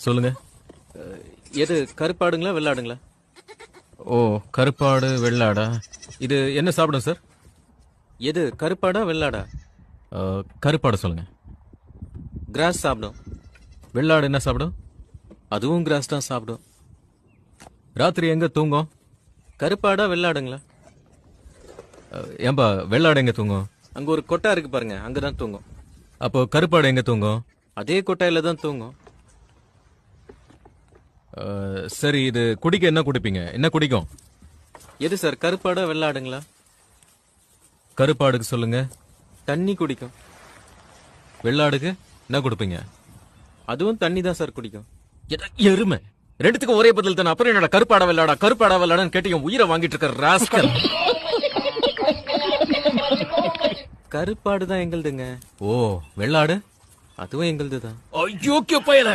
சொல்லுங்க. எது கருப்பாடுங்களா வெள்ளாடுங்களா? ஓ, கருப்பாடு வெள்ளாடா? இது என்ன சாப்பிடும் சார்? எது கருப்பாடா வெள்ளாடா? கருப்பாடு சொல்லுங்க. கிராஸ் சாப்பிடும். வெள்ளாடு என்ன சாப்பிடும்? அதுவும் கிராஸ் தான் சாப்பிடும். ராத்திரி எங்க தூங்கும்? கருப்பாடா வெள்ளாடுங்களா? ஏன்பா வெள்ளாடு எங்க தூங்கும்? அங்க ஒரு கொட்டா இருக்கு பாருங்க, அங்கதான் தூங்கும். அப்போ கருப்பாடு எங்க தூங்கும்? அதே கொட்டாயில தான் தூங்கும். சரி, இது குடிக்க என்ன குடிப்பீங்க? என்ன குடிக்கும்? எது சார் கருப்பாடா வெள்ளாடுங்களா? கருப்பாடுக்கு சொல்லுங்க. தண்ணி குடிக்கும். வெள்ளாடுக்கு என்ன கொடுப்பீங்க? அதுவும் தண்ணி தான் சார் குடிக்கும். எருமை. ரெண்டுத்துக்கும் ஒரே பதில் தானே. அப்புறம் என்னடா கருப்பாடா வெள்ளாடா கருப்பாடா வெள்ளாடான்னு கேட்டீங்க. உயிரை வாங்கிட்டு இருக்க ராஸ்கல். கருப்பாடு தான் எங்களுதுங்க. ஓ, வெள்ளாடு அதுவும் எங்களுது தான். ஐயோ பயல.